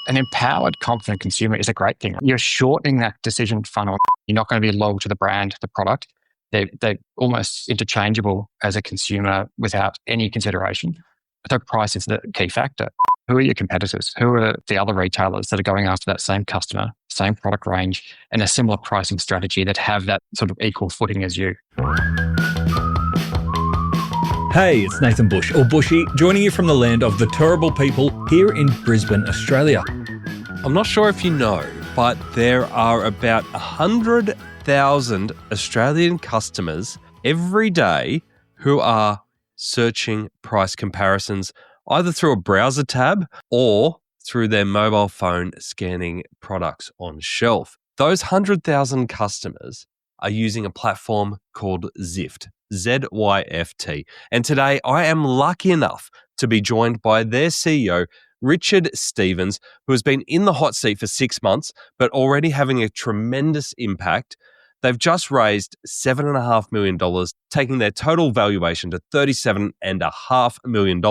An empowered, confident consumer is a great thing. You're shortening that decision funnel. You're not going to be loyal to the brand, the product. They're almost interchangeable as a consumer without any consideration. So price is the key factor. Who are your competitors? Who are the other retailers that are going after that same customer, same product range, and a similar pricing strategy that have that sort of equal footing as you? Hey, it's Nathan Bush, or Bushy, joining you from the land of the Turrbal people here in Brisbane, Australia. I'm not sure if you know, but there are about 100,000 Australian customers every day who are searching price comparisons either through a browser tab or through their mobile phone scanning products on shelf. Those 100,000 customers are using a platform called Zyft. Zyft. And today I am lucky enough to be joined by their CEO, Richard Stevens, who has been in the hot seat for 6 months, but already having a tremendous impact. They've just raised $7.5 million, taking their total valuation to $37.5 million,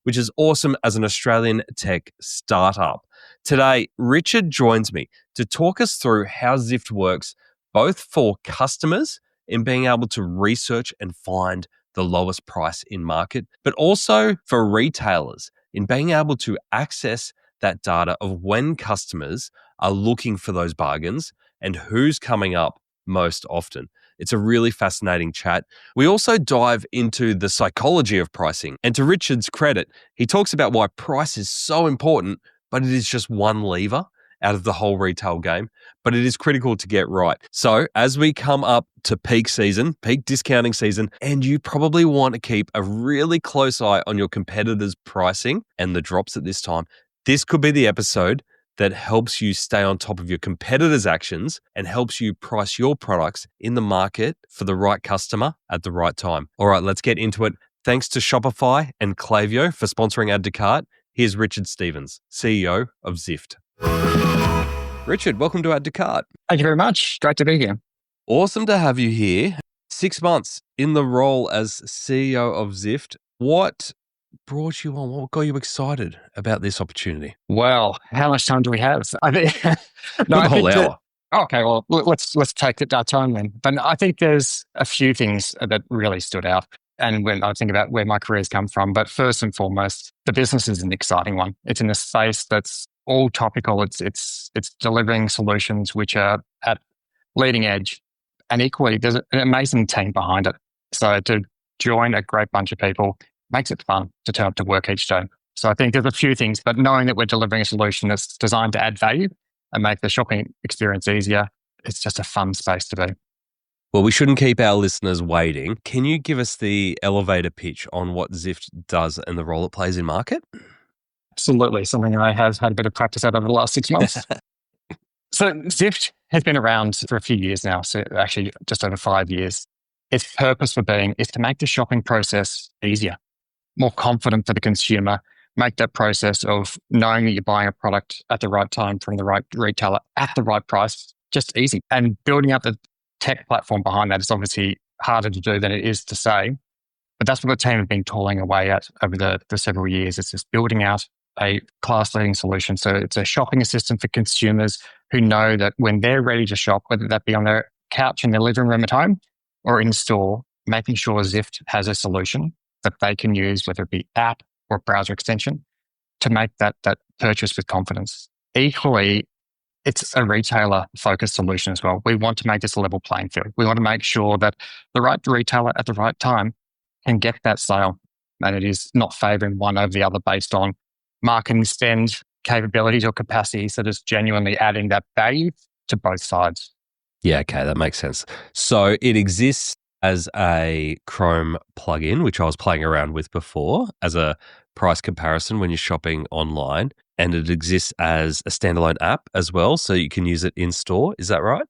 which is awesome as an Australian tech startup. Today, Richard joins me to talk us through how Zyft works, both for customers in being able to research and find the lowest price in market, but also for retailers in being able to access that data of when customers are looking for those bargains and who's coming up most often. It's a really fascinating chat. We also dive into the psychology of pricing. And to Richard's credit, he talks about why price is so important, but it is just one lever out of the whole retail game, but it is critical to get right. So as we come up to peak season, peak discounting season, and you probably want to keep a really close eye on your competitors' pricing and the drops at this time, this could be the episode that helps you stay on top of your competitors' actions and helps you price your products in the market for the right customer at the right time. All right, let's get into it. Thanks to Shopify and Klaviyo for sponsoring Add to Cart. Here's Richard Stevens, CEO of Zyft. Richard, welcome to Add to Cart. Thank you very much. Great to be here. Awesome to have you here. 6 months in the role as CEO of Zyft. What brought you on? What got you excited about this opportunity? Well, how much time do we have? I think The whole hour. Okay, well, let's take our time then. But I think there's a few things that really stood out. And when I think about where my career's come from, but first and foremost, the business is an exciting one. It's in a space that's all topical. It's delivering solutions which are at leading edge, and equally there's an amazing team behind it. So to join a great bunch of people makes it fun to turn up to work each day. So I think there's a few things, but knowing that we're delivering a solution that's designed to add value and make the shopping experience easier, it's just a fun space to be. Well, we shouldn't keep our listeners waiting. Can you give us the elevator pitch on what Zyft does and the role it plays in market? Absolutely. Something I have had a bit of practice at over the last 6 months. So Zyft has been around for a few years now. So actually just over 5 years. Its purpose for being is to make the shopping process easier, more confident for the consumer, make that process of knowing that you're buying a product at the right time from the right retailer at the right price, just easy. And building out the tech platform behind that is obviously harder to do than it is to say. But that's what the team have been toiling away at over the several years. It's just building out a class-leading solution. So it's a shopping assistant for consumers who know that when they're ready to shop, whether that be on their couch in their living room at home or in store, making sure Zyft has a solution that they can use, whether it be app or browser extension, to make that purchase with confidence. Equally, it's a retailer-focused solution as well. We want to make this a level playing field. We want to make sure that the right retailer at the right time can get that sale, and it is not favouring one over the other based on marketing spend, capabilities or capacities, that is genuinely adding that value to both sides. Yeah, okay, that makes sense. So it exists as a Chrome plugin, which I was playing around with before, as a price comparison when you're shopping online. And it exists as a standalone app as well, so you can use it in store. Is that right?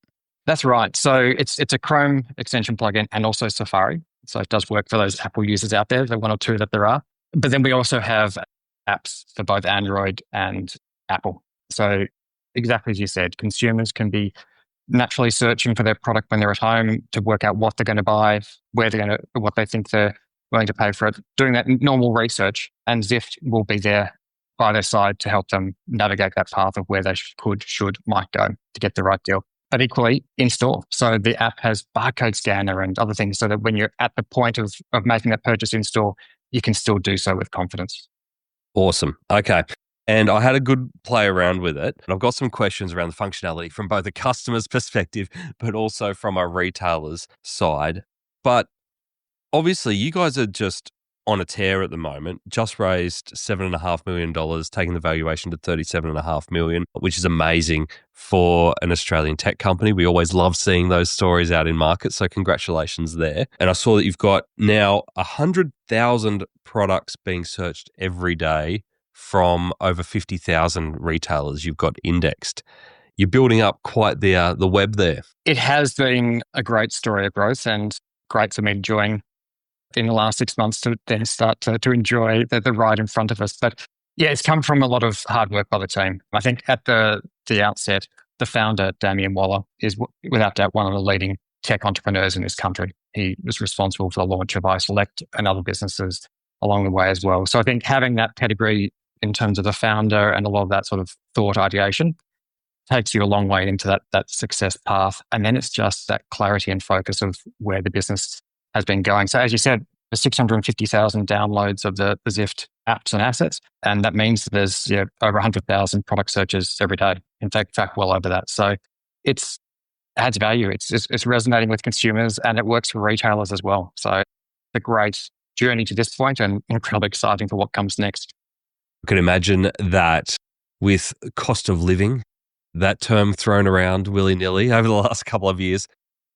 That's right. So it's a Chrome extension plugin and also Safari. So it does work for those Apple users out there, the one or two that there are. But then we also have apps for both Android and Apple. So exactly as you said, consumers can be naturally searching for their product when they're at home to work out what they're going to buy, what they think they're willing to pay for it, doing that normal research, and Zyft will be there by their side to help them navigate that path of where they could, should, might go to get the right deal. But equally in store. So the app has barcode scanner and other things so that when you're at the point of making that purchase in store, you can still do so with confidence. Awesome. Okay. And I had a good play around with it. And I've got some questions around the functionality from both a customer's perspective, but also from a retailer's side. But obviously, you guys are just on a tear at the moment. Just raised $7.5 million, taking the valuation to $37.5 million, which is amazing for an Australian tech company. We always love seeing those stories out in market. So congratulations there. And I saw that you've got now 100,000 products being searched every day from over 50,000 retailers you've got indexed. You're building up quite the web there. It has been a great story of growth and great for me to join in the last 6 months to then start to enjoy the ride in front of us. But yeah, it's come from a lot of hard work by the team. I think at the outset, the founder, Damien Waller, is without doubt one of the leading tech entrepreneurs in this country. He was responsible for the launch of iSelect and other businesses along the way as well. So I think having that pedigree in terms of the founder and a lot of that sort of thought ideation takes you a long way into that success path. And then it's just that clarity and focus of where the business has been going. So as you said, the 650,000 downloads of the Zyft apps and assets. And that means that there's over 100,000 product searches every day. In fact, well over that. So it adds value. It's resonating with consumers and it works for retailers as well. So it's a great journey to this point and incredibly exciting for what comes next. I could imagine that with cost of living, that term thrown around willy-nilly over the last couple of years,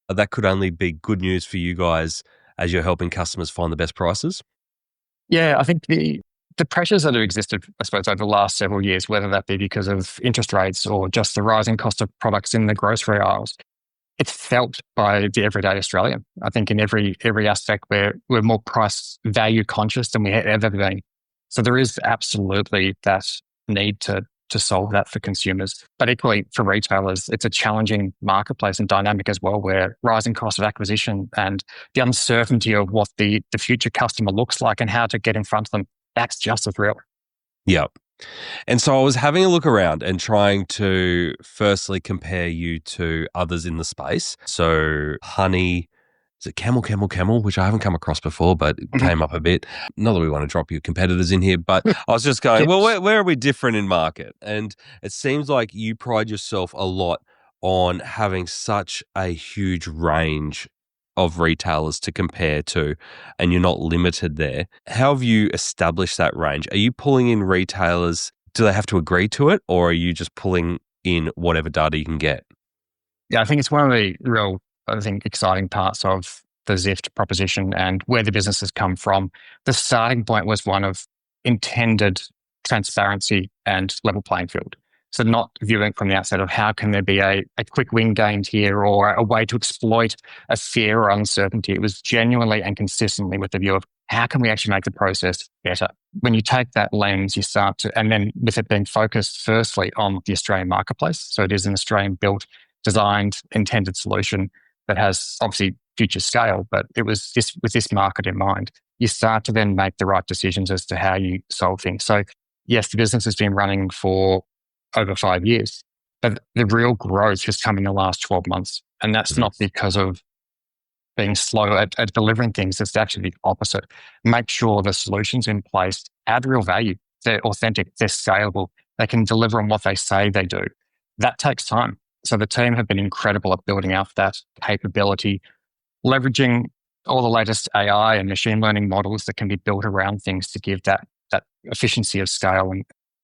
that could only be good news for you guys as you're helping customers find the best prices? Yeah, I think the pressures that have existed, I suppose, over the last several years, whether that be because of interest rates or just the rising cost of products in the grocery aisles, it's felt by the everyday Australian. I think in every aspect we're more price value conscious than we have ever been. So there is absolutely that need to solve that for consumers. But equally for retailers, it's a challenging marketplace and dynamic as well, where rising cost of acquisition and the uncertainty of what the future customer looks like and how to get in front of them, that's just as real. Yeah. And so I was having a look around and trying to firstly compare you to others in the space. So Honey, is it Camel, which I haven't come across before, but it came up a bit. Not that we want to drop your competitors in here, but I was just going, well, where are we different in market? And it seems like you pride yourself a lot on having such a huge range of retailers to compare to, and you're not limited there. How have you established that range? Are you pulling in retailers? Do they have to agree to it, or are you just pulling in whatever data you can get? Yeah, I think it's one of the real exciting parts of the Zyft proposition and where the business has come from. The starting point was one of intended transparency and level playing field. So not viewing from the outset of how can there be a quick win gained here or a way to exploit a fear or uncertainty. It was genuinely and consistently with the view of how can we actually make the process better? When you take that lens, you start to, and then with it being focused firstly on the Australian marketplace. So it is an Australian built, designed, intended solution that has obviously future scale, but it was with this market in mind. You start to then make the right decisions as to how you solve things. So yes, the business has been running for over 5 years, but the real growth has come in the last 12 months. And that's not because of being slow at delivering things. It's actually the opposite. Make sure the solutions in place add real value. They're authentic, they're scalable, they can deliver on what they say they do. That takes time. So the team have been incredible at building out that capability, leveraging all the latest AI and machine learning models that can be built around things to give that efficiency of scale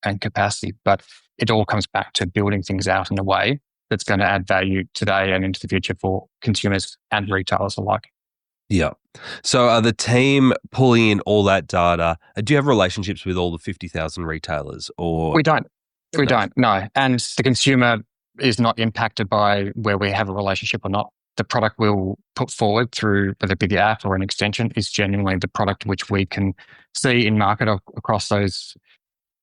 and capacity. But it all comes back to building things out in a way that's going to add value today and into the future for consumers and retailers alike. Yeah. So are the team pulling in all that data? Do you have relationships with all the 50,000 retailers? Or We don't. No. And the consumer is not impacted by where we have a relationship or not. The product we'll put forward through, whether it be the app or an extension, is genuinely the product which we can see in market across those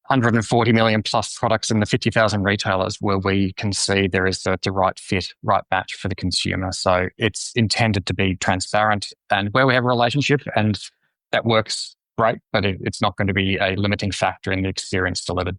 140 million plus products in the 50,000 retailers where we can see there is the right fit, right match for the consumer. So it's intended to be transparent and where we have a relationship, and that works great, but it's not going to be a limiting factor in the experience delivered.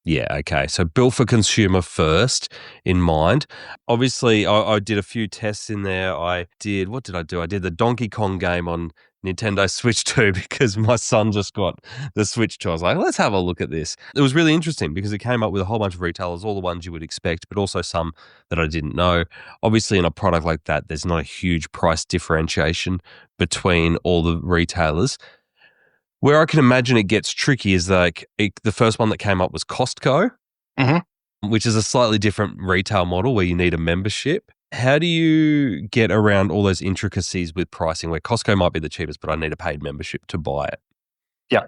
Yeah, okay. So built for consumer first in mind. Obviously, I did a few tests in there. What did I do? I did the Donkey Kong game on Nintendo Switch 2 because my son just got the Switch 2. I was like, let's have a look at this. It was really interesting because it came up with a whole bunch of retailers, all the ones you would expect, but also some that I didn't know. Obviously, in a product like that, there's not a huge price differentiation between all the retailers. Where I can imagine it gets tricky is like the first one that came up was Costco, which is a slightly different retail model where you need a membership. How do you get around all those intricacies with pricing where Costco might be the cheapest, but I need a paid membership to buy it? Yeah,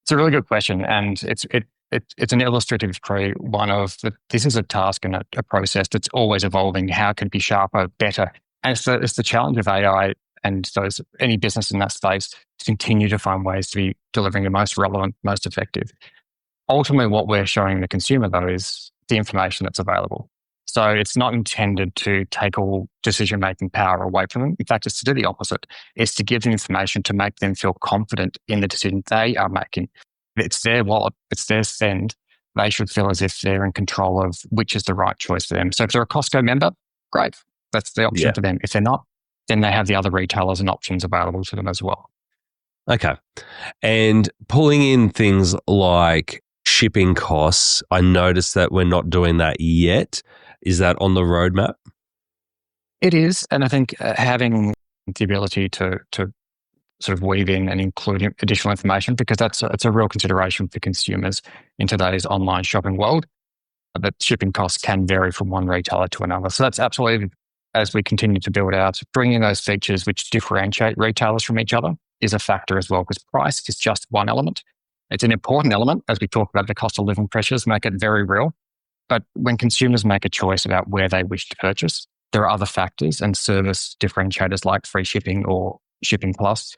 it's a really good question. And it's an illustrative one of this is a task and a process that's always evolving. How can it be sharper, better? And it's the challenge of AI and any business in that space to continue to find ways to be delivering the most relevant, most effective. Ultimately, what we're showing the consumer, though, is the information that's available. So it's not intended to take all decision-making power away from them. In fact, it's to do the opposite. It's to give them information to make them feel confident in the decision they are making. It's their wallet. It's their spend. They should feel as if they're in control of which is the right choice for them. So if they're a Costco member, great. That's the option for them. If they're not, then they have the other retailers and options available to them as well. Okay. And pulling in things like shipping costs, I noticed that we're not doing that yet. Is that on the roadmap? It is. And I think having the ability to sort of weave in and include additional information, because it's a real consideration for consumers in today's online shopping world, that shipping costs can vary from one retailer to another. So that's absolutely, as we continue to build out, bringing those features which differentiate retailers from each other is a factor as well, because price is just one element. It's an important element, as we talk about the cost of living pressures, make it very real. But when consumers make a choice about where they wish to purchase, there are other factors and service differentiators like free shipping or shipping plus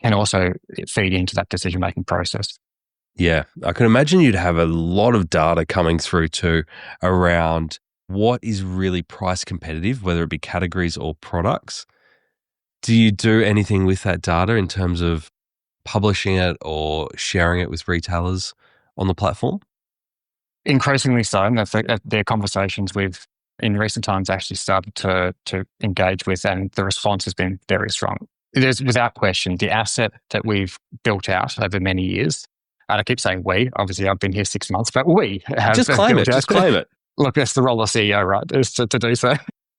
can also feed into that decision-making process. Yeah, I can imagine you'd have a lot of data coming through too around what is really price competitive, whether it be categories or products. Do you do anything with that data in terms of publishing it or sharing it with retailers on the platform? Increasingly so. And their conversations we've in recent times actually started to engage with, and the response has been very strong. There's without question the asset that we've built out over many years. And I keep saying we, obviously I've been here 6 months, but we have just claim it. Just claim it. Look, that's the role of CEO, right? Is to do so.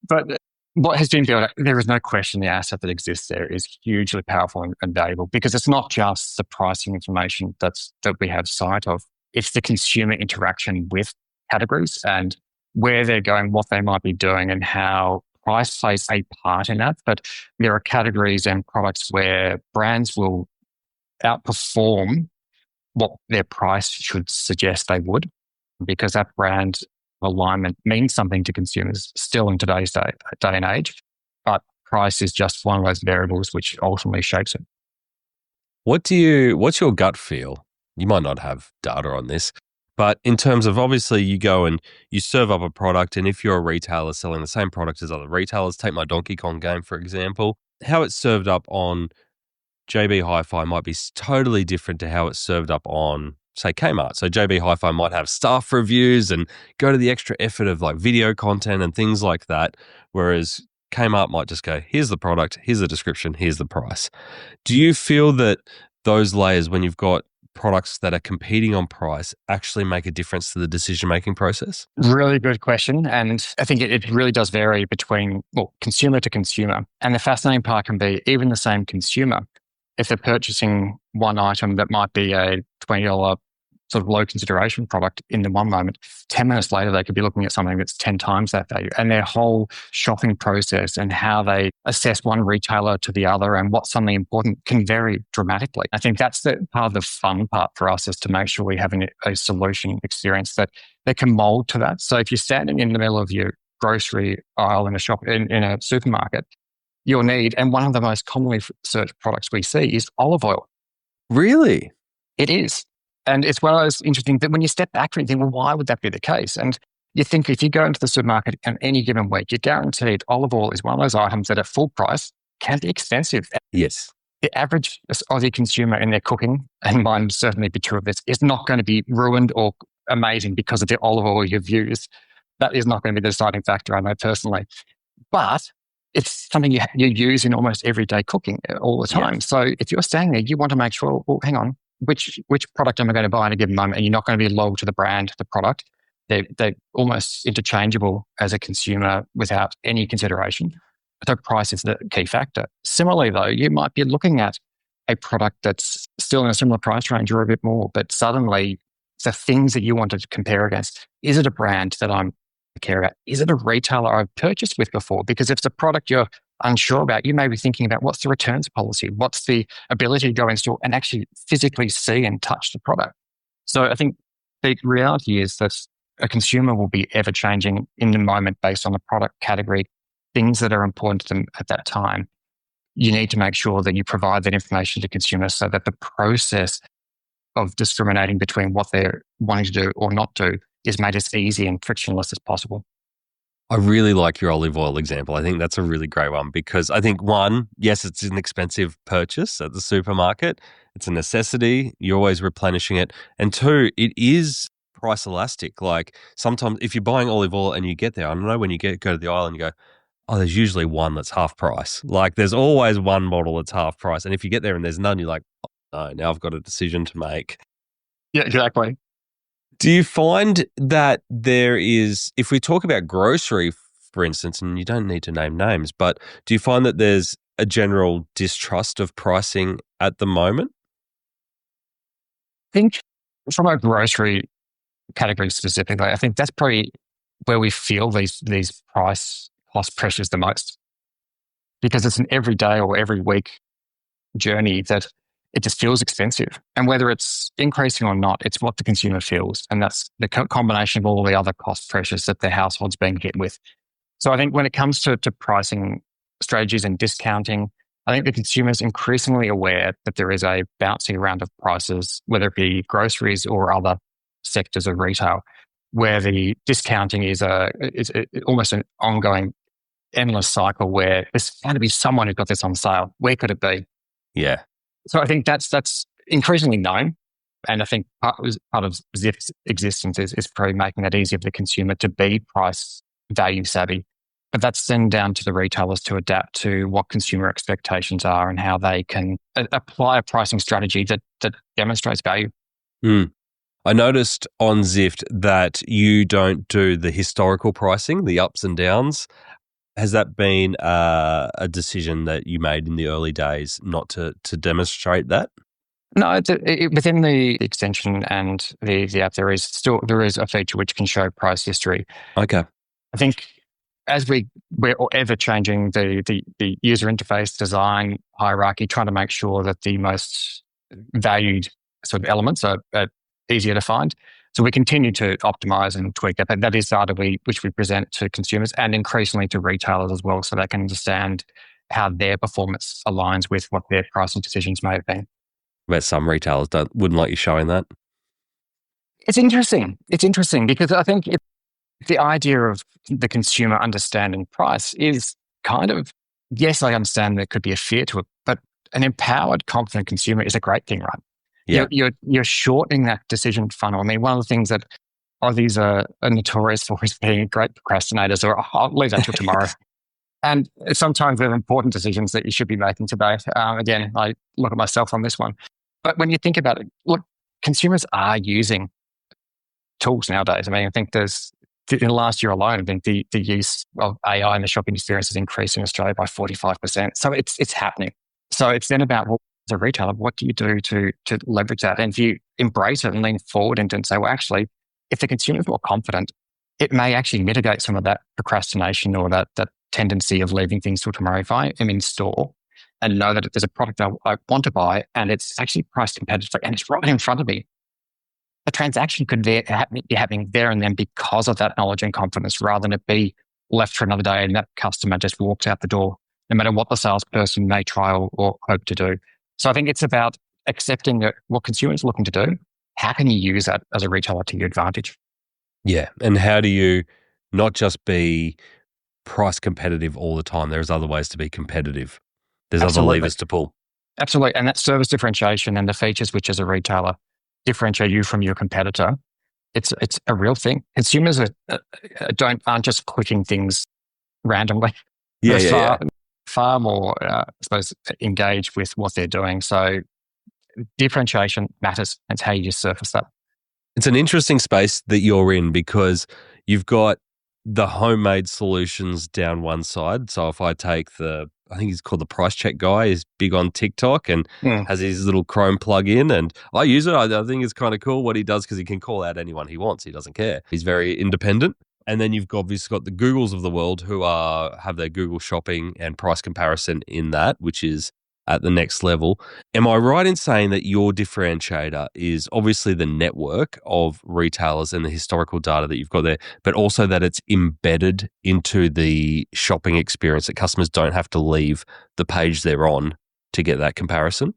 But what has been built, there is no question the asset that exists there is hugely powerful and valuable, because it's not just the pricing information that we have sight of. It's the consumer interaction with categories and where they're going, what they might be doing, and how price plays a part in that. But there are categories and products where brands will outperform what their price should suggest they would, because that brand alignment means something to consumers still in today's day and age. But price is just one of those variables which ultimately shapes it. What's your gut feel? You might not have data on this, but in terms of, obviously you go and you serve up a product, and if you're a retailer selling the same product as other retailers, take my Donkey Kong game, for example, how it's served up on JB Hi-Fi might be totally different to how it's served up on, say, Kmart. So JB Hi-Fi might have staff reviews and go to the extra effort of like video content and things like that, whereas Kmart might just go, here's the product, here's the description, here's the price. Do you feel that those layers, when you've got products that are competing on price, actually make a difference to the decision-making process? Really good question. And I think it really does vary between, consumer to consumer. And the fascinating part can be even the same consumer, if they're purchasing one item that might be a $20 sort of low consideration product in the one moment, 10 minutes later, they could be looking at something that's 10 times that value. And their whole shopping process and how they assess one retailer to the other and what's something important can vary dramatically. I think that's the part of the fun part for us, is to make sure we have a solution experience that can mold to that. So if you're standing in the middle of your grocery aisle in a shop, in a supermarket, you'll need, and one of the most commonly searched products we see is olive oil. Really? It is. And it's one of those interesting that when you step back and you think, well, why would that be the case? And you think if you go into the supermarket on any given week, you're guaranteed olive oil is one of those items that at full price can be expensive. Yes. the average Aussie consumer in their cooking, and mine would certainly be true of this, is not going to be ruined or amazing because of the olive oil you've used. That is not going to be the deciding factor, I know personally. But it's something you use in almost everyday cooking all the time. Yeah. So if you're staying there, you want to make sure, well, hang on, which product am I going to buy at a given moment? And you're not going to be loyal to the brand, the product. They're almost interchangeable as a consumer without any consideration. So price is the key factor. Similarly, though, you might be looking at a product that's still in a similar price range or a bit more, but suddenly the things that you want to compare against, is it a brand that I'm care about? Is it a retailer I've purchased with before? Because if it's a product you're unsure about, you may be thinking about what's the returns policy? What's the ability to go in store and actually physically see and touch the product? So I think the reality is that a consumer will be ever changing in the moment based on the product category, things that are important to them at that time. You need to make sure that you provide that information to consumers so that the process of discriminating between what they're wanting to do or not do is made as easy and frictionless as possible. I really like your olive oil example. I think that's a really great one because I think, one, yes, it's an expensive purchase at the supermarket. It's a necessity. You're always replenishing it. And two, it is price elastic. Like sometimes if you're buying olive oil and you get there, I don't know, when you go to the aisle and you go, oh, there's usually one that's half price. Like there's always one model that's half price. And if you get there and there's none, you're like, oh, no, now I've got a decision to make. Yeah, exactly. Do you find that there is, if we talk about grocery, for instance, and you don't need to name names, but do you find that there's a general distrust of pricing at the moment? I think from a grocery category specifically, I think that's probably where we feel these price cost pressures the most, because it's an everyday or every week journey that it just feels expensive. And whether it's increasing or not, it's what the consumer feels. And that's the combination of all the other cost pressures that their household's being hit with. So I think when it comes to pricing strategies and discounting, I think the consumer is increasingly aware that there is a bouncing around of prices, whether it be groceries or other sectors of retail, where the discounting is almost an ongoing, endless cycle where there's going to be someone who's got this on sale. Where could it be? Yeah. So I think that's increasingly known. And I think part of Zyft's existence is probably making that easier for the consumer to be price value savvy. But that's then down to the retailers to adapt to what consumer expectations are and how they can apply a pricing strategy that demonstrates value. I noticed on Zyft that you don't do the historical pricing, the ups and downs. Has that been a decision that you made in the early days not to demonstrate that? No, within the extension and the app, there is a feature which can show price history. Okay. I think as we're ever changing the user interface design hierarchy, trying to make sure that the most valued sort of elements are easier to find. So we continue to optimize and tweak that. That is data which we present to consumers and increasingly to retailers as well, so they can understand how their performance aligns with what their pricing decisions may have been. But some retailers wouldn't like you showing that. It's interesting. It's interesting because I think the idea of the consumer understanding price is kind of, yes, I understand there could be a fear to it, but an empowered, confident consumer is a great thing, right? Yeah. You're shortening that decision funnel. I mean, one of the things that Aussies are notorious for is being great procrastinators, or I'll leave that till tomorrow. And sometimes there are important decisions that you should be making today. Again, I look at myself on this one. But when you think about it, look, consumers are using tools nowadays. I mean, I think in the last year alone, I think the use of AI in the shopping experience has increased in Australia by 45%. So it's happening. So it's then about, well, as a retailer, what do you do to leverage that? And if you embrace it and lean forward and say, well, actually, if the consumer is more confident, it may actually mitigate some of that procrastination or that tendency of leaving things till tomorrow. If I am in store and know that there's a product I want to buy and it's actually priced competitively and it's right in front of me, a transaction could be happening there and then because of that knowledge and confidence, rather than it be left for another day and that customer just walks out the door, no matter what the salesperson may try or hope to do. So I think it's about accepting that what consumers are looking to do, how can you use that as a retailer to your advantage? Yeah. And how do you not just be price competitive all the time? There's other ways to be competitive. There's Absolutely. other levers to pull. Absolutely. And that service differentiation and the features which as a retailer differentiate you from your competitor, it's a real thing. Consumers aren't just clicking things randomly. Yeah, They're yeah, yeah. far more, I suppose, engaged with what they're doing. So differentiation matters. It's how you surface that. It's an interesting space that you're in because you've got the homemade solutions down one side. So if I take I think he's called the Price Check guy, is big on TikTok and has his little Chrome plug-in, and I use it. I think it's kind of cool what he does because he can call out anyone he wants. He doesn't care. He's very independent. And then you've obviously got the Googles of the world who have their Google shopping and price comparison in that, which is at the next level. Am I right in saying that your differentiator is obviously the network of retailers and the historical data that you've got there, but also that it's embedded into the shopping experience, that customers don't have to leave the page they're on to get that comparison?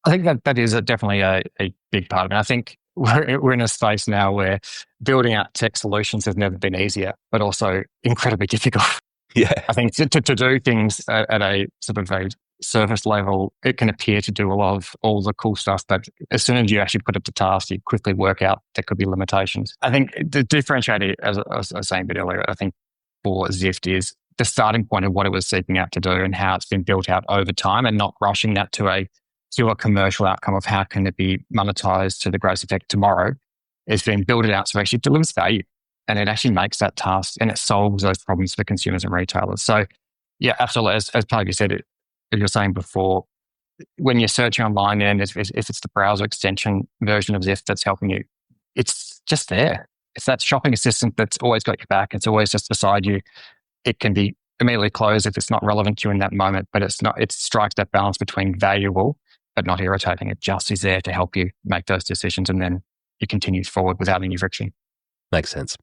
I think that is definitely a big part of it. I think we're in a space now where building out tech solutions has never been easier, but also incredibly difficult. Yeah. I think to do things at a sort of a surface level, it can appear to do a lot of all the cool stuff, but as soon as you actually put it to task, you quickly work out there could be limitations. I think the differentiator, as I was saying a bit earlier, I think for Zyft is the starting point of what it was seeking out to do and how it's been built out over time, and not rushing that to a commercial outcome of how can it be monetized to the greatest effect tomorrow. It's been built out so it actually delivers value, and it actually makes that task and it solves those problems for consumers and retailers. So yeah, absolutely. As Pavey said, as you were saying before, when you're searching online and if it's the browser extension version of Zyft that's helping you, it's just there. It's that shopping assistant that's always got your back. It's always just beside you. It can be immediately closed if it's not relevant to you in that moment, but it strikes that balance between valuable but not irritating. It just is there to help you make those decisions, and then it continues forward without any friction. Makes sense.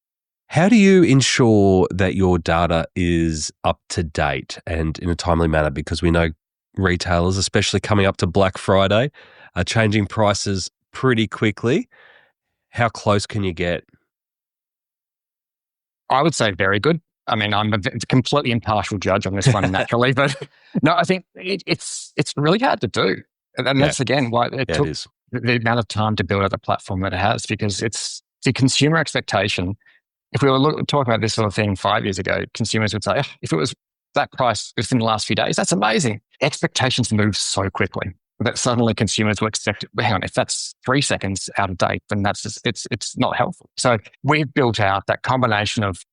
How do you ensure that your data is up to date and in a timely manner? Because we know retailers, especially coming up to Black Friday, are changing prices pretty quickly. How close can you get? I would say very good. I mean, I'm a completely impartial judge on this one naturally, but no, I think it's really hard to do. And that's again why it took the amount of time to build out the platform that it has, because it's the consumer expectation. If we were talking about this sort of thing 5 years ago, consumers would say, oh, if it was that price within the last few days, that's amazing. Expectations move so quickly that suddenly consumers will expect, hang on, if that's 3 seconds out of date, then that's just, it's not helpful. So we've built out that combination of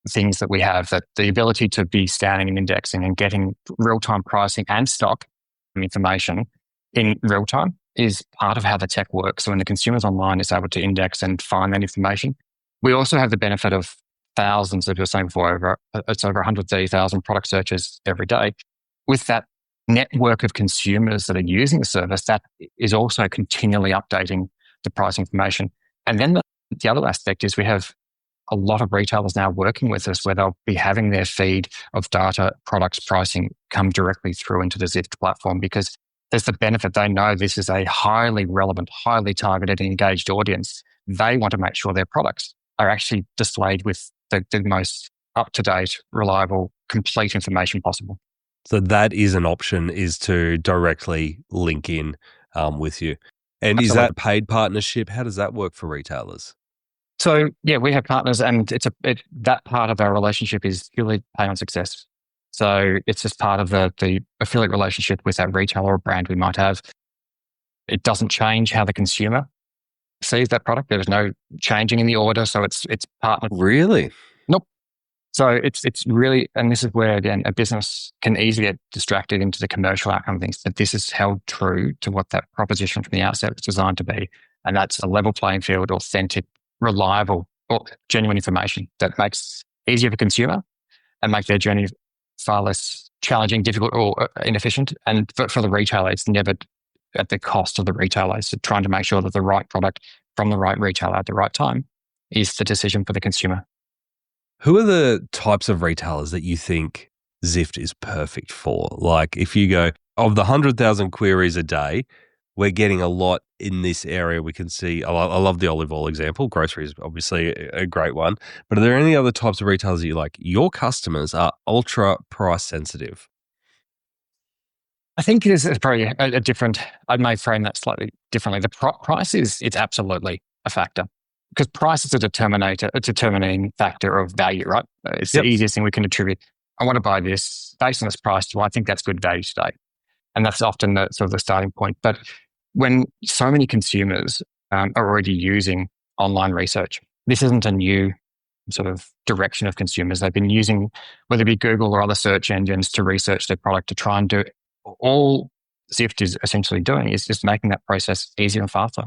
things that we have, that the ability to be scanning and indexing and getting real-time pricing and stock information in real time is part of how the tech works. So when the consumer's online is able to index and find that information. We also have the benefit of thousands, as you were saying before, it's over 130,000 product searches every day. With that network of consumers that are using the service, that is also continually updating the price information. And then the other aspect is we have a lot of retailers now working with us where they'll be having their feed of data, products, pricing come directly through into the Zyft platform, because there's the benefit. They know this is a highly relevant, highly targeted and engaged audience. They want to make sure their products are actually displayed with the most up-to-date, reliable, complete information possible. So that is an option, is to directly link in with you. And Absolutely. Is that a paid partnership? How does that work for retailers? So yeah, we have partners, and that part of our relationship is purely pay on success. So it's just part of the affiliate relationship with that retailer or brand we might have. It doesn't change how the consumer sees that product. There's no changing in the order. So it's partnered. Really? Nope. So it's really, and this is where, again, a business can easily get distracted into the commercial outcome of things, but this is held true to what that proposition from the outset was designed to be. And that's a level playing field, authentic, reliable, or genuine information that makes it easier for consumer and make their journey far less challenging, difficult, or inefficient. And for the retailer, it's never at the cost of the retailer. So trying to make sure that the right product from the right retailer at the right time is the decision for the consumer. Who are the types of retailers that you think Zyft is perfect for? Like if you go, of the 100,000 queries a day, we're getting a lot in this area. We can see, I love the olive oil example. Grocery is obviously a great one. But are there any other types of retailers that you like? Your customers are ultra price sensitive. I think it is probably a different, I may frame that slightly differently. The price it's absolutely a factor because price is a determining factor of value, right? It's the Yep. easiest thing we can attribute. I want to buy this based on this price. Do I think that's good value today? And that's often the sort of the starting point. But when so many consumers are already using online research, this isn't a new sort of direction of consumers. They've been using, whether it be Google or other search engines, to research their product to try and do all Zyft is essentially doing is just making that process easier and faster.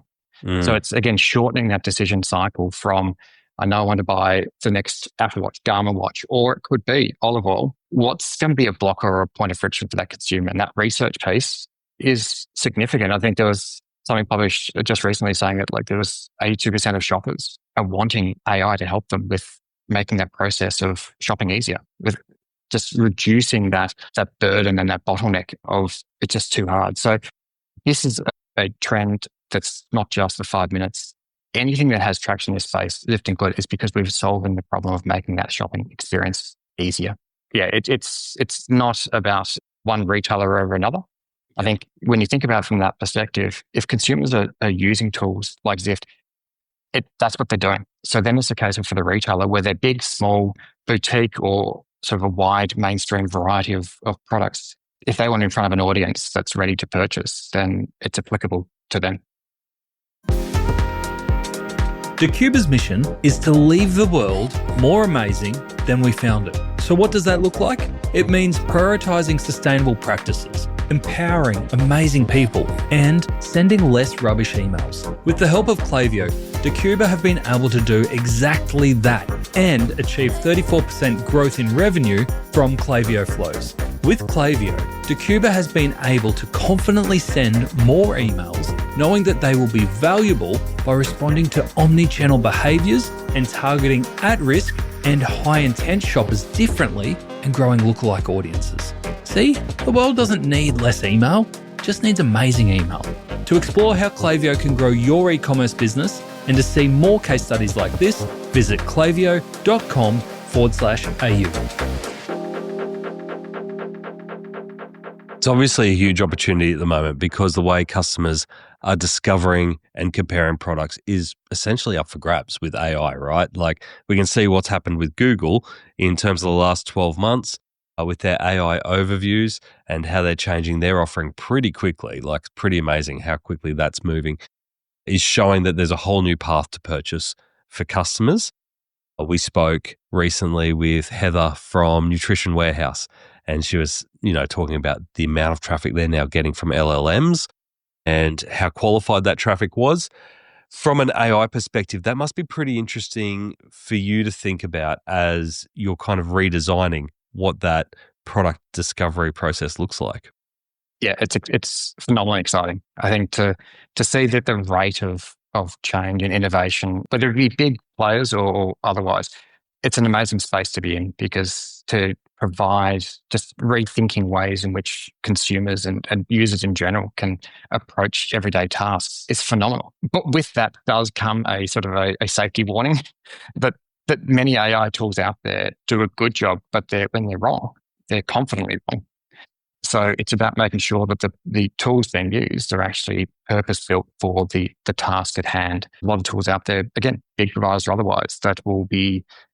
So it's, again, shortening that decision cycle from, I know I want to buy the next Apple Watch, Garmin watch, or it could be olive oil. What's going to be a blocker or a point of friction for that consumer? And that research piece is significant. I think there was something published just recently saying that there was 82% of shoppers are wanting AI to help them with making that process of shopping easier, with just reducing that burden and that bottleneck of it's just too hard. So this is a trend that's not just the 5 minutes. Anything that has traction in this space, Lyft included, is because we're solving the problem of making that shopping experience easier. Yeah, it's not about one retailer over another. I think when you think about it from that perspective, if consumers are using tools like Zyft, that's what they're doing. So then it's a case of for the retailer where they're big, small, boutique, or sort of a wide mainstream variety of products. If they want in front of an audience that's ready to purchase, then it's applicable to them. Decuba's mission is to leave the world more amazing than we found it. So what does that look like? It means prioritizing sustainable practices, empowering amazing people, and sending less rubbish emails. With the help of Klaviyo, Decuba have been able to do exactly that and achieve 34% growth in revenue from Klaviyo flows. With Klaviyo, Decuba has been able to confidently send more emails, knowing that they will be valuable by responding to omni-channel behaviours and targeting at-risk and high-intent shoppers differently and growing lookalike audiences. See, the world doesn't need less email, just needs amazing email. To explore how Klaviyo can grow your e-commerce business and to see more case studies like this, visit klaviyo.com/au. It's obviously a huge opportunity at the moment because the way customers are discovering and comparing products is essentially up for grabs with AI, right? We can see what's happened with Google in terms of the last 12 months with their AI overviews and how they're changing their offering pretty quickly. Pretty amazing how quickly that's moving. Is showing that there's a whole new path to purchase for customers. We spoke recently with Heather from Nutrition Warehouse, and she was, talking about the amount of traffic they're now getting from LLMs and how qualified that traffic was. From an AI perspective, that must be pretty interesting for you to think about as you're kind of redesigning what that product discovery process looks like. Yeah, it's phenomenally exciting. I think to see that the rate of change and innovation, whether it be big players or otherwise, it's an amazing space to be in because to provide just rethinking ways in which consumers and users in general can approach everyday tasks is phenomenal. But with that does come a sort of a safety warning that many AI tools out there do a good job, but when they're wrong, they're confidently wrong. So it's about making sure that the tools being used are actually purpose-built for the task at hand. A lot of tools out there, again, big providers or otherwise, that will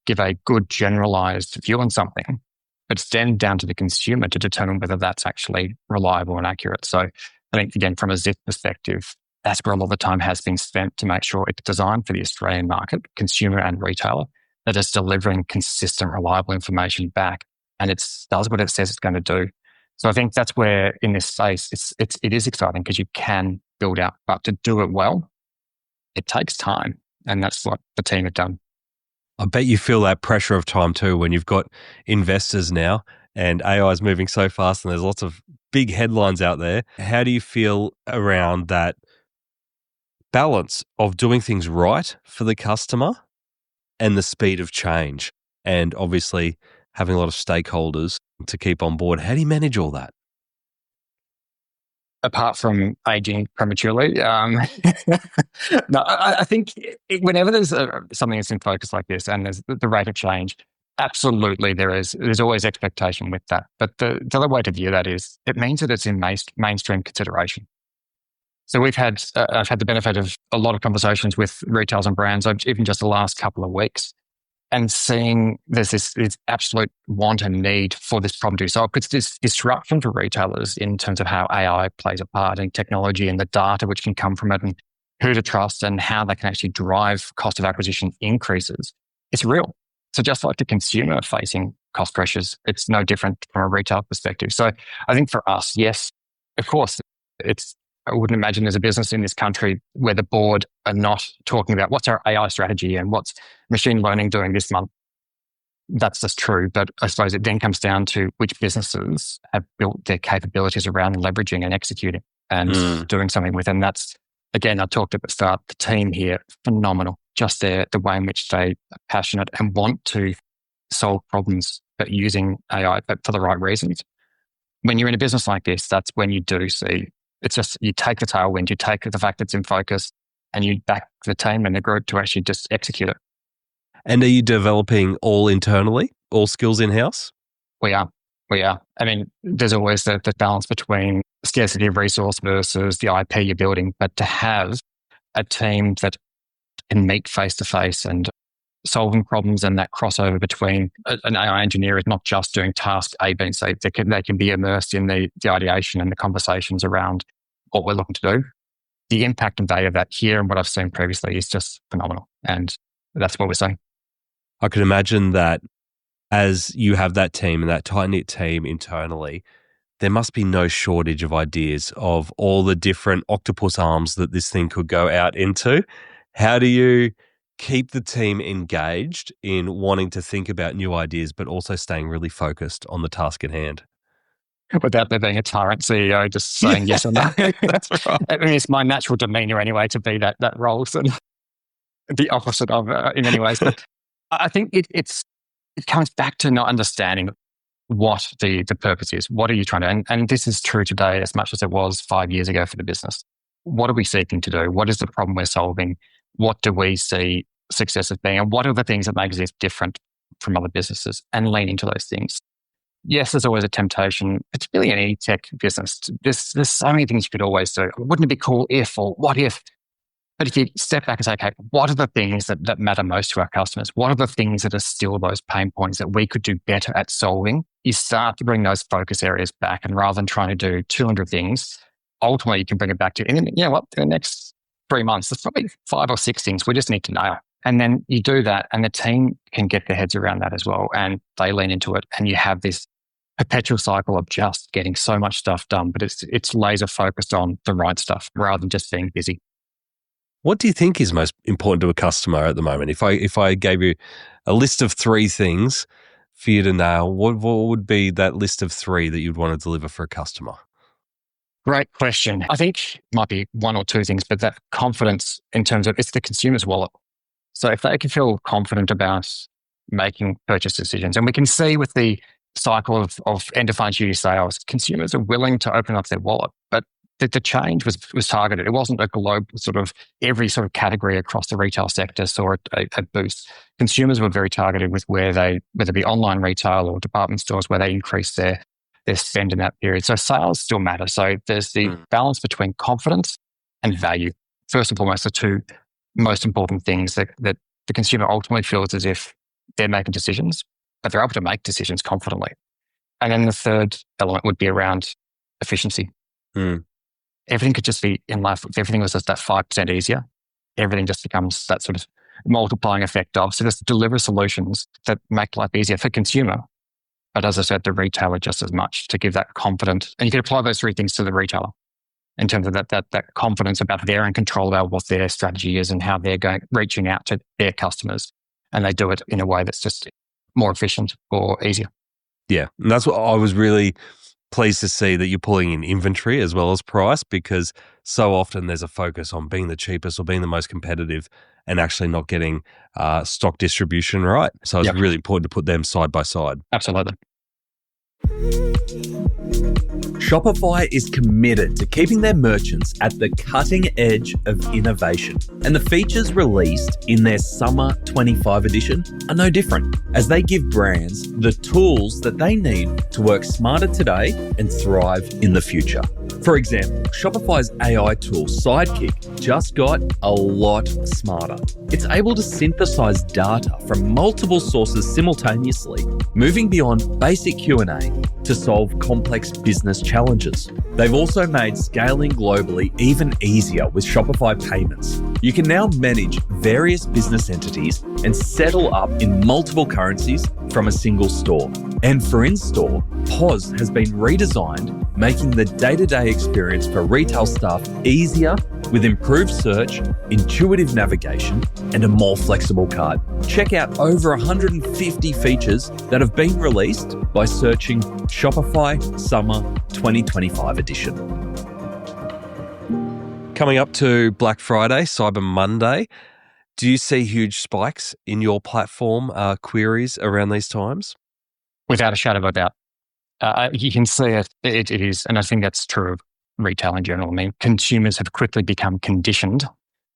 give a good generalized view on something. But it's then down to the consumer to determine whether that's actually reliable and accurate. So I think, again, from a Zyft perspective, that's where a lot of the time has been spent to make sure it's designed for the Australian market, consumer and retailer, that is delivering consistent, reliable information back. And it does what it says it's going to do. So I think that's where in this space, it is exciting because you can build out, but to do it well, it takes time. And that's what the team have done. I bet you feel that pressure of time too when you've got investors now and AI is moving so fast and there's lots of big headlines out there. How do you feel around that balance of doing things right for the customer and the speed of change? And obviously having a lot of stakeholders to keep on board. How do you manage all that? Apart from aging prematurely, no, I think whenever there's something that's in focus like this and there's the rate of change, Absolutely, there's always expectation with that. But the other way to view that is it means that it's in mainstream consideration. So I've had the benefit of a lot of conversations with retailers and brands, even just the last couple of weeks, and seeing there's this absolute want and need for this problem to solve. It's this disruption for retailers in terms of how AI plays a part in technology and the data which can come from it and who to trust and how they can actually drive cost of acquisition increases. It's real. So just like the consumer facing cost pressures, it's no different from a retail perspective. So I think for us, yes, of course, I wouldn't imagine there's a business in this country where the board are not talking about what's our AI strategy and what's machine learning doing this month. That's just true. But I suppose it then comes down to which businesses have built their capabilities around leveraging and executing and doing something with. And that's, again, I talked at the start, the team here, phenomenal. Just the way in which they are passionate and want to solve problems, but using AI, but for the right reasons. When you're in a business like this, that's when you do see, it's just, you take the tailwind, you take the fact it's in focus and you back the team and the group to actually just execute it. And are you developing all internally, all skills in-house? We are. I mean, there's always the balance between scarcity of resource versus the IP you're building, but to have a team that can meet face-to-face and solving problems and that crossover between an AI engineer is not just doing task A, B, and C. They can be immersed in the ideation and the conversations around what we're looking to do. The impact and value of that here and what I've seen previously is just phenomenal. And that's what we're saying. I could imagine that as you have that team and that tight-knit team internally, there must be no shortage of ideas of all the different octopus arms that this thing could go out into. How do you keep the team engaged in wanting to think about new ideas, but also staying really focused on the task at hand? Without there being a tyrant CEO just saying yes or no. That's right. I mean, it's my natural demeanor anyway to be that role. So the opposite of in many ways. But I think it comes back to not understanding what the purpose is. What are you trying to, and this is true today as much as it was 5 years ago for the business. What are we seeking to do? What is the problem we're solving? What do we see success as being? And what are the things that make us different from other businesses? And lean into those things. Yes, there's always a temptation, particularly in any tech business. There's so many things you could always do. Wouldn't it be cool if, or what if? But if you step back and say, okay, what are the things that matter most to our customers? What are the things that are still those pain points that we could do better at solving? You start to bring those focus areas back. And rather than trying to do 200 things, ultimately you can bring it back to, and you know what, in the next 3 months, there's probably 5 or 6 things we just need to nail. And then you do that and the team can get their heads around that as well. And they lean into it. And you have this perpetual cycle of just getting so much stuff done, but it's laser focused on the right stuff rather than just being busy. What do you think is most important to a customer at the moment? If I gave you a list of 3 things for you to nail, what would be that list of 3 that you'd want to deliver for a customer? Great question. I think it might be 1 or 2 things, but that confidence in terms of it's the consumer's wallet. So if they can feel confident about making purchase decisions, and we can see with the cycle of end of financial year sales, consumers are willing to open up their wallet, but the change was targeted. It wasn't a global sort of every sort of category across the retail sector saw a boost. Consumers were very targeted with where they, whether it be online retail or department stores, where they increased their spend in that period. So sales still matter. So there's the balance between confidence and value. First and foremost, the 2 most important things that the consumer ultimately feels as if they're making decisions, but they're able to make decisions confidently. And then the third element would be around efficiency. Everything could just be in life. If everything was just that 5% easier, everything just becomes that sort of multiplying effect of. So just deliver solutions that make life easier for consumer. But as I said, the retailer just as much to give that confidence. And you can apply those 3 things to the retailer in terms of that confidence about they're in control about what their strategy is and how they're reaching out to their customers. And they do it in a way that's just more efficient or easier. Yeah. And that's what I was really pleased to see, that you're pulling in inventory as well as price, because so often there's a focus on being the cheapest or being the most competitive and actually not getting stock distribution right. So it's really important to put them side by side. Absolutely. Shopify is committed to keeping their merchants at the cutting edge of innovation, and the features released in their Summer 25 edition are no different, as they give brands the tools that they need to work smarter today and thrive in the future. For example, Shopify's AI tool Sidekick just got a lot smarter. It's able to synthesize data from multiple sources simultaneously, moving beyond basic Q&A to solve complex business challenges. They've also made scaling globally even easier with Shopify Payments. You can now manage various business entities and settle up in multiple currencies from a single store. And for in-store, POS has been redesigned, making the day-to-day experience for retail staff easier with improved search, intuitive navigation, and a more flexible cart. Check out over 150 features that have been released by searching Shopify Summer 2025 Edition. Coming up to Black Friday, Cyber Monday, do you see huge spikes in your platform queries around these times? Without a shadow of a doubt. You can see it. It is, and I think that's true of retail in general. I mean, consumers have quickly become conditioned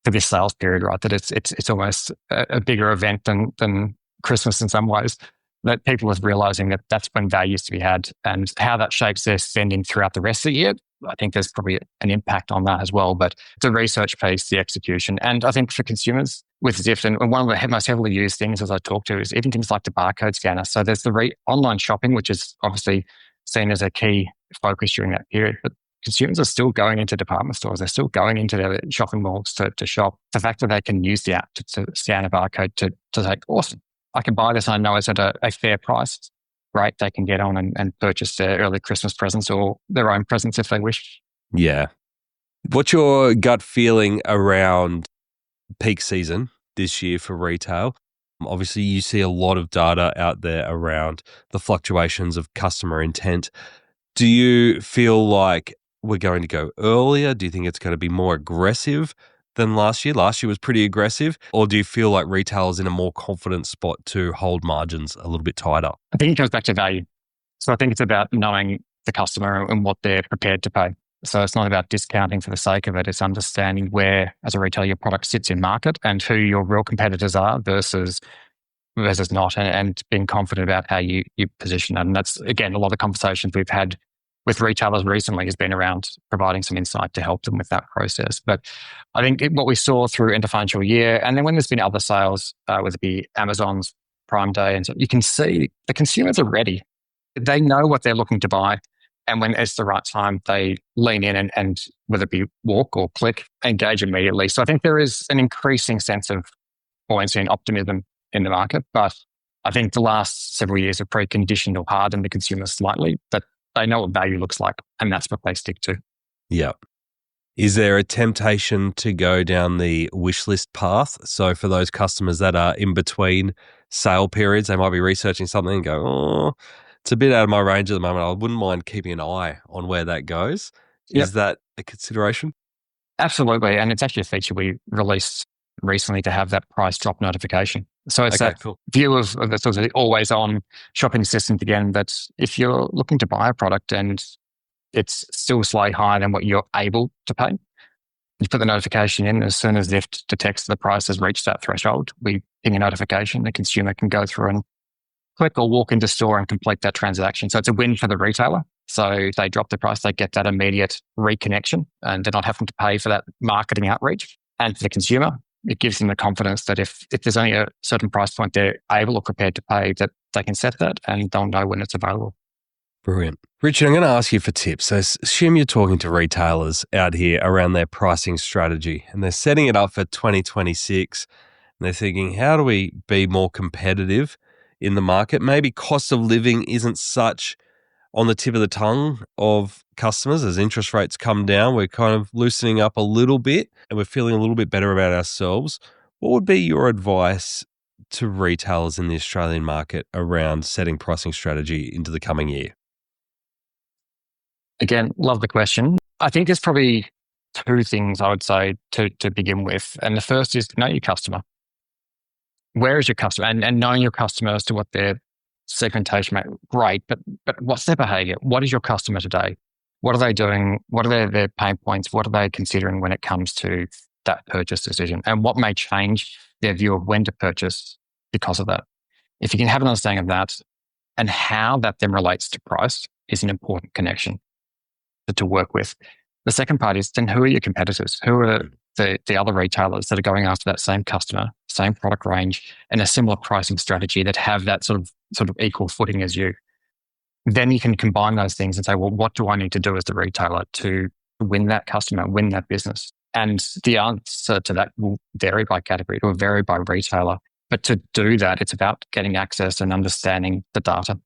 for this sales period, right? That it's almost a bigger event than Christmas in some ways. That people are realizing that that's when value is to be had, and how that shapes their spending throughout the rest of the year. I think there's probably an impact on that as well. But the research piece, the execution, and I think for consumers with Zyft, and one of the most heavily used things as I talk to is even things like the barcode scanner. So there's the online shopping, which is obviously seen as a key focus during that period. But consumers are still going into department stores. They're still going into their shopping malls to shop. The fact that they can use the app to scan a barcode to say, awesome, I can buy this. I know it's at a fair price. Right, they can get on and purchase their early Christmas presents or their own presents if they wish. Yeah. What's your gut feeling around peak season this year for retail? Obviously, you see a lot of data out there around the fluctuations of customer intent. Do you feel like we're going to go earlier? Do you think it's going to be more aggressive than last year? Last year was pretty aggressive. Or do you feel like retail is in a more confident spot to hold margins a little bit tighter? I think it goes back to value. So I think it's about knowing the customer and what they're prepared to pay. So it's not about discounting for the sake of it. It's understanding where, as a retailer, your product sits in market and who your real competitors are versus not, and being confident about how you position that. And that's, again, a lot of conversations we've had with retailers recently has been around providing some insight to help them with that process. But I think what we saw through end of financial year, and then when there's been other sales, whether it be Amazon's Prime Day, and so you can see the consumers are ready. They know what they're looking to buy. And when it's the right time, they lean in and whether it be walk or click, engage immediately. So I think there is an increasing sense of buoyancy and optimism in the market. But I think the last several years have preconditioned or hardened the consumer slightly, that they know what value looks like, and that's what they stick to. Yeah. Is there a temptation to go down the wish list path? So for those customers that are in between sale periods, they might be researching something and go, oh, it's a bit out of my range at the moment. I wouldn't mind keeping an eye on where that goes. Yep. Is that a consideration? Absolutely. And it's actually a feature we released recently to have that price drop notification. So it's that view of the sort of always on shopping assistant again, that if you're looking to buy a product and it's still slightly higher than what you're able to pay, you put the notification in. As soon as Zyft detects the price has reached that threshold, we ping a notification. The consumer can go through and click or walk into store and complete that transaction. So it's a win for the retailer. So they drop the price, they get that immediate reconnection, and they're not having to pay for that marketing outreach. And for the consumer, it gives them the confidence that if there's only a certain price point they're able or prepared to pay, that they can set that and they'll know when it's available. Brilliant. Richard, I'm going to ask you for tips. So assume you're talking to retailers out here around their pricing strategy and they're setting it up for 2026 and they're thinking, how do we be more competitive in the market? Maybe cost of living isn't such on the tip of the tongue of customers. As interest rates come down, we're kind of loosening up a little bit and we're feeling a little bit better about ourselves. What would be your advice to retailers in the Australian market around setting pricing strategy into the coming year? Again, love the question. I think there's probably two things I would say to begin with. And the first is know your customer. Where is your customer? And knowing your customer as to what their segmentation, great, but what's their behavior? What is your customer today? What are they doing? What are their pain points? What are they considering when it comes to that purchase decision? And what may change their view of when to purchase because of that? If you can have an understanding of that and how that then relates to price is an important connection to work with. The second part is then who are your competitors? Who are the other retailers that are going after that same customer, same product range, and a similar pricing strategy that have that sort of equal footing as you? Then you can combine those things and say, well, what do I need to do as the retailer to win that customer, win that business? And the answer to that will vary by category, it will vary by retailer. But to do that, it's about getting access and understanding the data.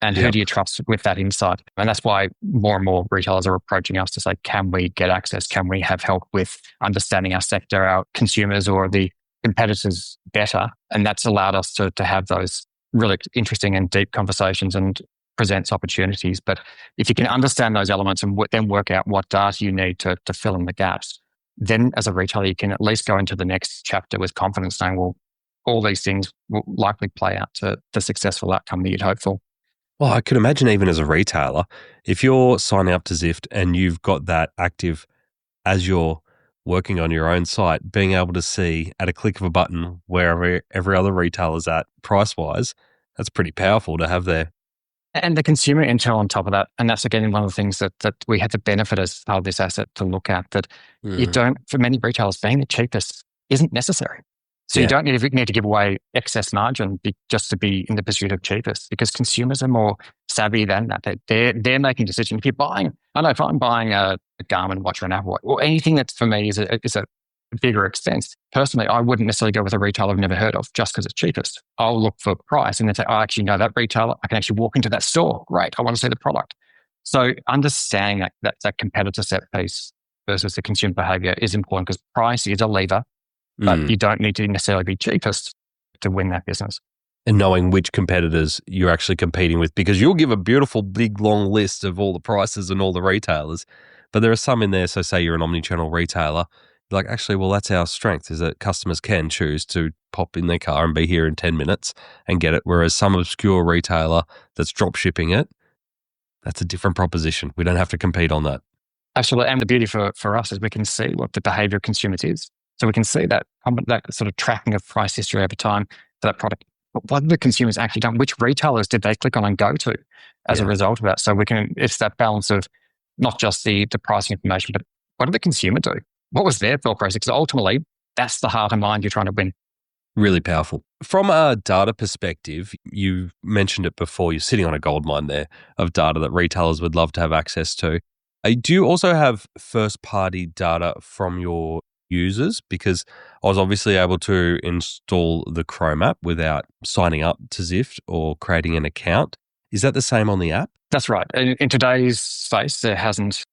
And who do you trust with that insight? And that's why more and more retailers are approaching us to say, can we get access? Can we have help with understanding our sector, our consumers or the competitors better? And that's allowed us to have those really interesting and deep conversations and presents opportunities. But if you can understand those elements and then work out what data you need to fill in the gaps, then as a retailer, you can at least go into the next chapter with confidence saying, well, all these things will likely play out to the successful outcome that you'd hope for. Well, I could imagine even as a retailer, if you're signing up to Zyft and you've got that active as you're working on your own site, being able to see at a click of a button where every other retailer's at price-wise, that's pretty powerful to have there. And the consumer intel on top of that. And that's, again, one of the things that we had the benefit as part of this asset to look at, that you don't, for many retailers, being the cheapest isn't necessary. So you don't need to give away excess margin just to be in the pursuit of cheapest, because consumers are more savvy than that. They're making decisions. If you're buying, I know if I'm buying a Garmin watch or an Apple Watch or anything that for me is a bigger expense, personally, I wouldn't necessarily go with a retailer I've never heard of just because it's cheapest. I'll look for price and then say, I actually know that retailer. I can actually walk into that store. Great. I want to see the product. So understanding that competitor set piece versus the consumer behavior is important, because price is a lever. But you don't need to necessarily be cheapest to win that business. And knowing which competitors you're actually competing with, because you'll give a beautiful, big, long list of all the prices and all the retailers, but there are some in there. So say you're an omnichannel retailer, you're like, actually, well, that's our strength, is that customers can choose to pop in their car and be here in 10 minutes and get it. Whereas some obscure retailer that's drop shipping it, that's a different proposition. We don't have to compete on that. Absolutely. And the beauty for us is we can see what the behavior of consumers is. So we can see that sort of tracking of price history over time for that product. What have the consumers actually done? Which retailers did they click on and go to as a result of that? So it's that balance of not just the pricing information, but what did the consumer do? What was their thought process? Because ultimately, that's the heart and mind you're trying to win. Really powerful. From a data perspective, you mentioned it before, you're sitting on a goldmine there of data that retailers would love to have access to. Do you also have first-party data from your users? Because I was obviously able to install the Chrome app without signing up to Zyft or creating an account. Is that the same on the app? That's right. In today's space, there hasn't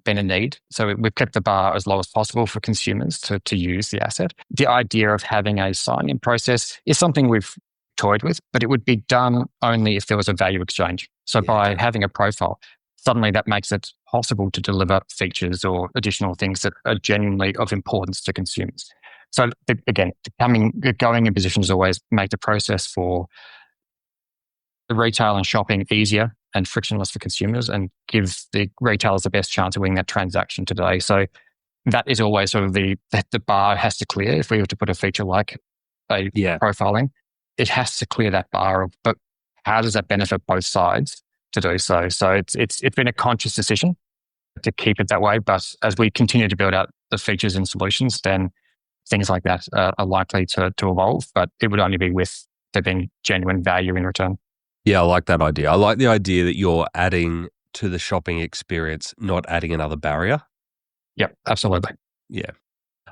been a need. So we've kept the bar as low as possible for consumers to use the asset. The idea of having a sign-in process is something we've toyed with, but it would be done only if there was a value exchange. So by having a profile, suddenly that makes it possible to deliver features or additional things that are genuinely of importance to consumers. So again, going in position is always make the process for the retail and shopping easier and frictionless for consumers and give the retailers the best chance of winning that transaction today. So that is always sort of the bar has to clear. If we were to put a feature like profiling, it has to clear that bar of, but how does that benefit both sides to do so? So it's been a conscious decision to keep it that way. But as we continue to build out the features and solutions, then things like that are likely to evolve, but it would only be with there being genuine value in return. Yeah, I like that idea. I like the idea that you're adding to the shopping experience, not adding another barrier. Yep, absolutely. Yeah.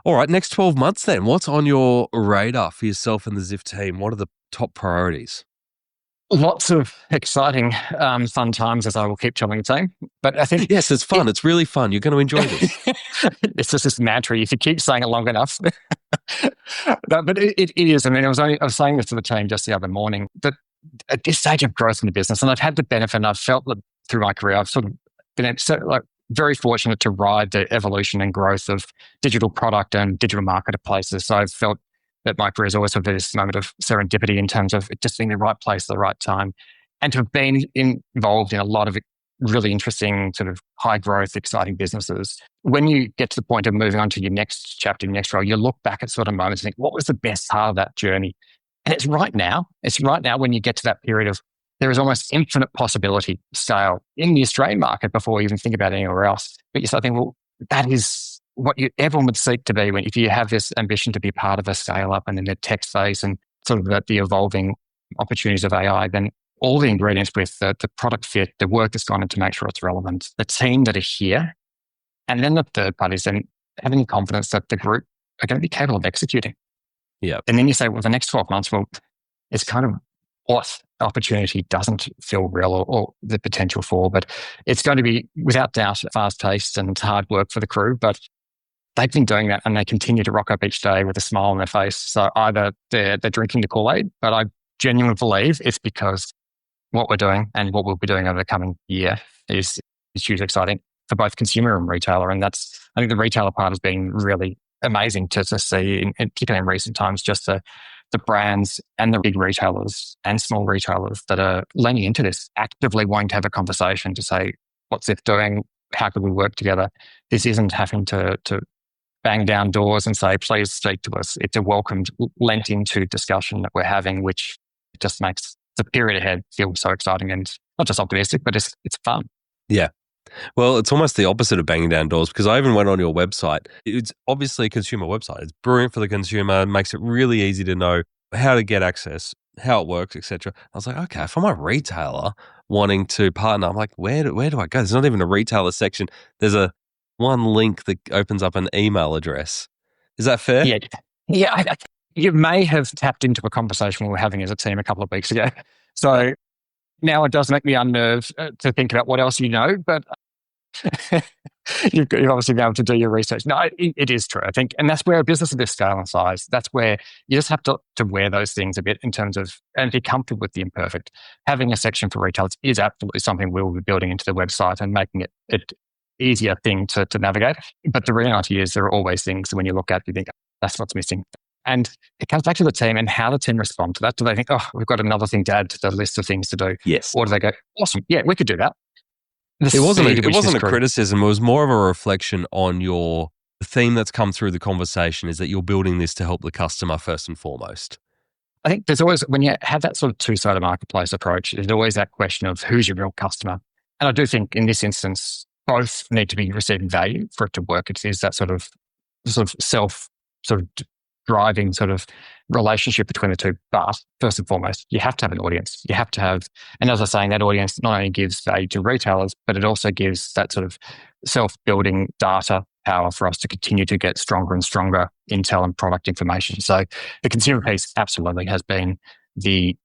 All right, next 12 months then. What's on your radar for yourself and the Zyft team? What are the top priorities? Lots of exciting, fun times, as I will keep telling the team. But I think... Yes, it's fun. It's really fun. You're going to enjoy this. It's just this mantra. If you keep saying it long enough. No, but it is. I mean, I was saying this to the team just the other morning, that at this stage of growth in the business, and I've had the benefit, and I've felt that through my career, I've sort of been very fortunate to ride the evolution and growth of digital product and digital marketplaces. So I've felt that my career has always had this moment of serendipity in terms of it just being the right place at the right time, and to have been involved in a lot of really interesting, sort of high growth, exciting businesses. When you get to the point of moving on to your next chapter, your next role, you look back at sort of moments and think, what was the best part of that journey? And it's right now. It's right now when you get to that period of there is almost infinite possibility scale in the Australian market before you even think about anywhere else. But you start thinking, well, that is what everyone would seek to be if you have this ambition to be part of a scale up and in the tech space and sort of the evolving opportunities of AI, then all the ingredients with the product fit, the work that's gone in to make sure it's relevant, the team that are here, and then the third part is then having confidence that the group are going to be capable of executing. Yeah. And then you say, well, the next 12 months, well, it's kind of what opportunity doesn't feel real or the potential for, but it's going to be without doubt fast paced and hard work for the crew. But they've been doing that and they continue to rock up each day with a smile on their face. So either they're drinking the Kool-Aid, but I genuinely believe it's because what we're doing and what we'll be doing over the coming year is hugely exciting for both consumer and retailer. And I think the retailer part has been really amazing to see, particularly in recent times, just the brands and the big retailers and small retailers that are leaning into this, actively wanting to have a conversation to say, what's Zyft doing? How could we work together? This isn't having to bang down doors and say, please speak to us. It's a welcomed, lent into discussion that we're having, which just makes the period ahead feel so exciting and not just optimistic, but it's fun. Yeah. Well, it's almost the opposite of banging down doors because I even went on your website. It's obviously a consumer website. It's brilliant for the consumer, makes it really easy to know how to get access, how it works, etc. I was like, okay, if I'm a retailer wanting to partner, I'm like, where do I go? There's not even a retailer section. There's one link that opens up an email address. Is that fair? Yeah. You may have tapped into a conversation we were having as a team a couple of weeks ago. So now it does make me unnerved to think about what else you know, but you've obviously been able to do your research. No, it is true, I think. And that's where a business of this scale and size, that's where you just have to wear those things a bit in terms of, and be comfortable with the imperfect. Having a section for retailers is absolutely something we'll be building into the website and making it easier thing to navigate. But the reality is there are always things when you look at, you think, that's what's missing. And it comes back to the team and how the team respond to that. Do they think, oh, we've got another thing to add to the list of things to do? Yes. Or do they go, awesome, yeah, we could do that? It wasn't a criticism. It was more of a reflection on the theme that's come through the conversation is that you're building this to help the customer first and foremost. I think there's always, when you have that sort of two-sided marketplace approach, there's always that question of who's your real customer. And I do think in this instance, both need to be receiving value for it to work. It is that sort of driving sort of relationship between the two. But first and foremost, you have to have an audience. You have to have, and as I was saying, that audience not only gives value to retailers, but it also gives that sort of self-building data power for us to continue to get stronger and stronger intel and product information. So the consumer piece absolutely has been the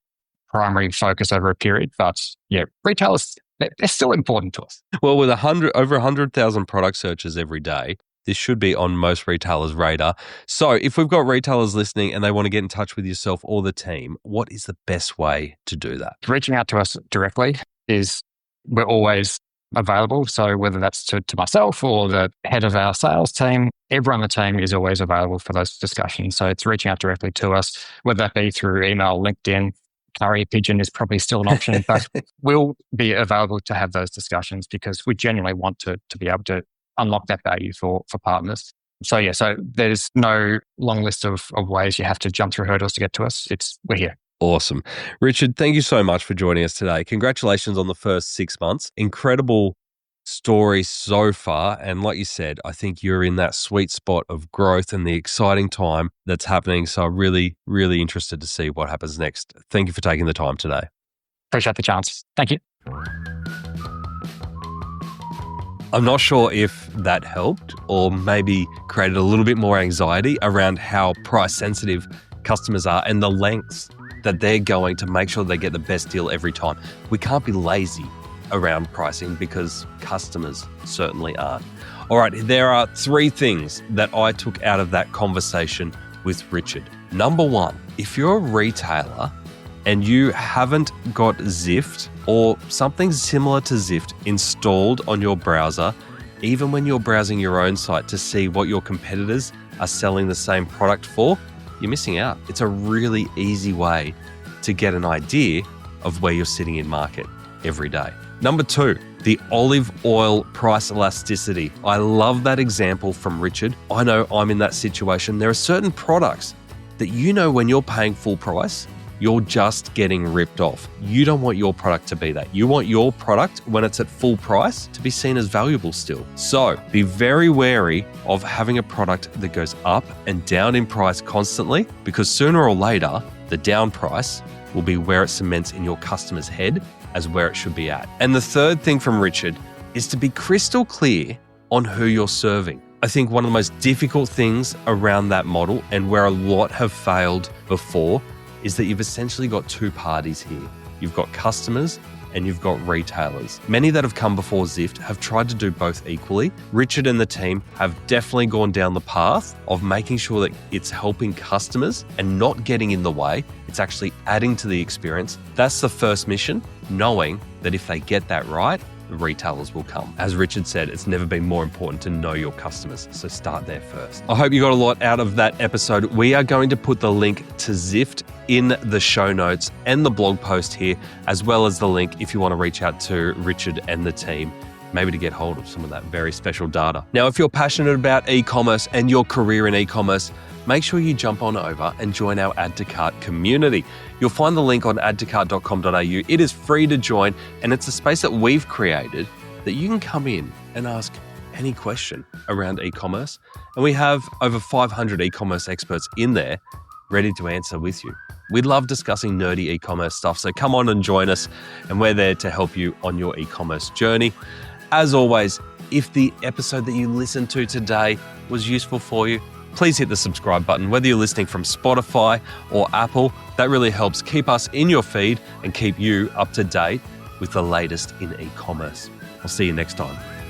primary focus over a period. But yeah, retailers, they're still important to us. Well, with over 100,000 product searches every day, this should be on most retailers' radar. So if we've got retailers listening and they want to get in touch with yourself or the team, what is the best way to do that? Reaching out to us directly we're always available. So whether that's to myself or the head of our sales team, everyone on the team is always available for those discussions. So it's reaching out directly to us, whether that be through email, LinkedIn. Carrier pigeon is probably still an option, but we'll be available to have those discussions because we genuinely want to be able to unlock that value for partners. So there's no long list of ways you have to jump through hurdles to get to us. We're here. Awesome. Richard, thank you so much for joining us today. Congratulations on the first 6 months. Incredible story so far. And like you said, I think you're in that sweet spot of growth and the exciting time that's happening. So I'm really, really interested to see what happens next. Thank you for taking the time today. Appreciate the chance. Thank you. I'm not sure if that helped or maybe created a little bit more anxiety around how price sensitive customers are and the lengths that they're going to make sure they get the best deal every time. We can't be lazy around pricing because customers certainly aren't. All right, there are 3 things that I took out of that conversation with Richard. Number 1, if you're a retailer and you haven't got Zyft or something similar to Zyft installed on your browser, even when you're browsing your own site to see what your competitors are selling the same product for, you're missing out. It's a really easy way to get an idea of where you're sitting in market every day. Number 2, The olive oil price elasticity. I love that example from Richard. I know I'm in that situation. There are certain products that you know when you're paying full price, you're just getting ripped off. You don't want your product to be that. You want your product, when it's at full price, to be seen as valuable still. So be very wary of having a product that goes up and down in price constantly, because sooner or later, the down price will be where it cements in your customer's head as where it should be at. And the third thing from Richard is to be crystal clear on who you're serving. I think one of the most difficult things around that model, and where a lot have failed before, is that you've essentially got two parties here. You've got customers and you've got retailers. Many that have come before Zyft have tried to do both equally. Richard and the team have definitely gone down the path of making sure that it's helping customers and not getting in the way. It's actually adding to the experience. That's the first mission, knowing that if they get that right, the retailers will come. As Richard said, it's never been more important to know your customers, so start there first. I hope you got a lot out of that episode. We are going to put the link to Zyft in the show notes and the blog post here, as well as the link if you want to reach out to Richard and the team, maybe to get hold of some of that very special data. Now, if you're passionate about e-commerce and your career in e-commerce, make sure you jump on over and join our Add to Cart community. You'll find the link on addtocart.com.au. It is free to join, and it's a space that we've created that you can come in and ask any question around e-commerce. And we have over 500 e-commerce experts in there ready to answer with you. We love discussing nerdy e-commerce stuff, so come on and join us, and we're there to help you on your e-commerce journey. As always, if the episode that you listened to today was useful for you, please hit the subscribe button, whether you're listening from Spotify or Apple. That really helps keep us in your feed and keep you up to date with the latest in e-commerce. I'll see you next time.